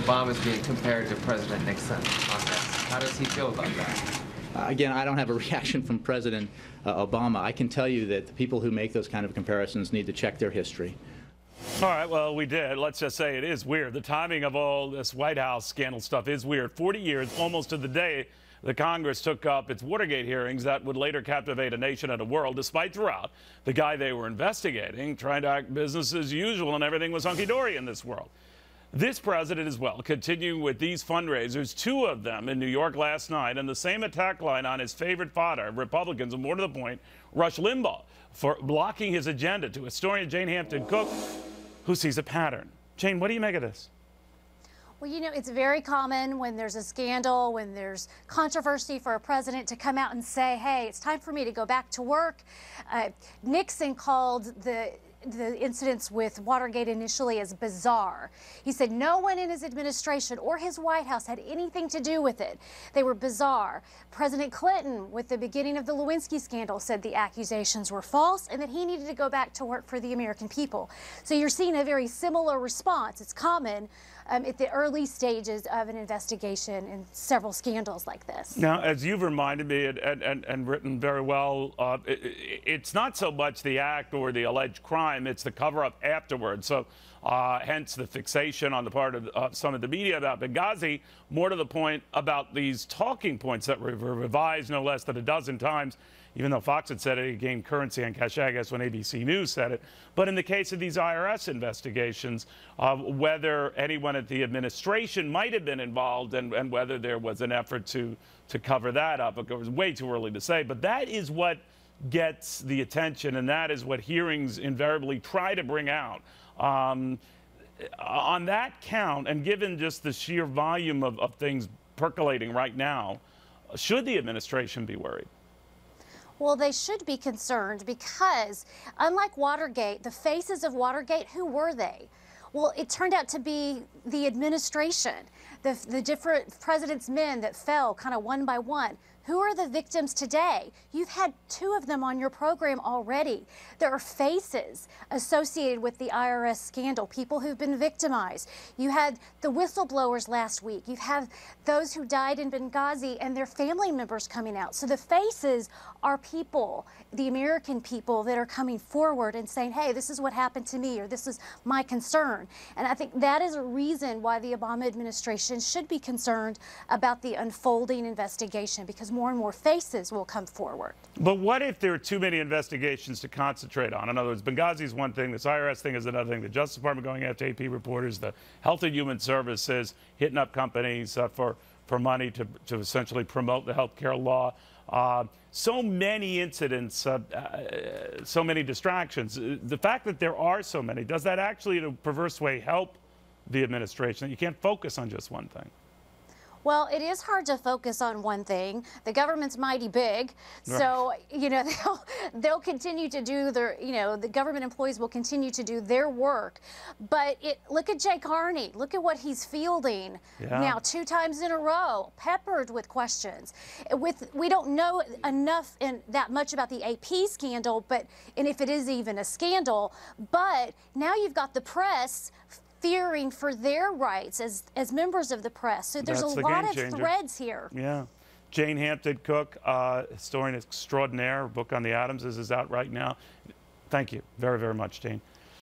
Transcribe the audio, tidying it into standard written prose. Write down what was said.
Obama is being compared to President Nixon on this. How does he feel about that? Again, I don't have a reaction from President Obama. I can tell you that the people who make those kind of comparisons need to check their history. All right, well, we did. Let's just say it is weird. The timing of all this White House scandal stuff is weird. 40 years, almost to the day, the Congress took up its Watergate hearings that would later captivate a nation and a world, despite throughout the guy they were investigating trying to act business as usual and everything was hunky-dory in this world. This president as well, continuing with these fundraisers, 2 of them in New York last night, and the same attack line on his favorite fodder, Republicans, and more to the point, Rush Limbaugh, for blocking his agenda, to historian Jane Hampton Cook, who sees a pattern. Jane, what do you make of this? Well, you know, it's very common when there's a scandal, when there's controversy, for a president to come out and say, hey, it's time for me to go back to work. Nixon called the incidents with Watergate initially as bizarre. He said no one in his administration or his White House had anything to do with it. They were bizarre. President Clinton, with the beginning of the Lewinsky scandal, said the accusations were false and that he needed to go back to work for the American people. So you're seeing a very similar response. It's common at the early stages of an investigation in several scandals like this. Now, as you've reminded me and written very well, it's not so much the act or the alleged crime, it's the cover-up afterwards. So hence the fixation on the part of some of the media about Benghazi, more to the point about these talking points that were revised no less than a dozen times, even though Fox had said it, it gained currency on cachet, I guess, when ABC News said it. But in the case of these IRS investigations, whether anyone at the administration might have been involved and whether there was an effort to cover that up, it was way too early to say. But that is what gets the attention, and that is what hearings invariably try to bring out. On that count, and given just the sheer volume of things percolating right now, should the administration be worried? Well, they should be concerned because, unlike Watergate, the faces of Watergate, who were they? Well, it turned out to be the administration, the different president's men that fell kind of one by one. Who are the victims today? You've had 2 of them on your program already. There are faces associated with the IRS scandal, people who've been victimized. You had the whistleblowers last week. You've had those who died in Benghazi and their family members coming out. So the faces are people, the American people, that are coming forward and saying, hey, this is what happened to me, or this is my concern. And I think that is a reason why the Obama administration should be concerned about the unfolding investigation, because more and more faces will come forward. But what if there are too many investigations to concentrate on? In other words, Benghazi is one thing, this IRS thing is another thing, the Justice Department going after AP reporters, the Health and Human Services hitting up companies for money to essentially promote the health care law. So many incidents, so many distractions. The fact that there are so many, does that actually in a perverse way help the administration, that you can't focus on just one thing? Well, it is hard to focus on one thing. The government's mighty big, so you know they'll continue to do their, the government employees will continue to do their work. But look at Jay Carney. Look at what he's fielding now 2 times in a row, peppered with questions. We don't know enough and that much about the AP scandal, and if it is even a scandal. But now you've got the press fearing for their rights as members of the press. So there's a lot of threads here. Yeah. Jane Hampton Cook, historian extraordinaire, book on the Adamses is out right now. Thank you very, very much, Jane.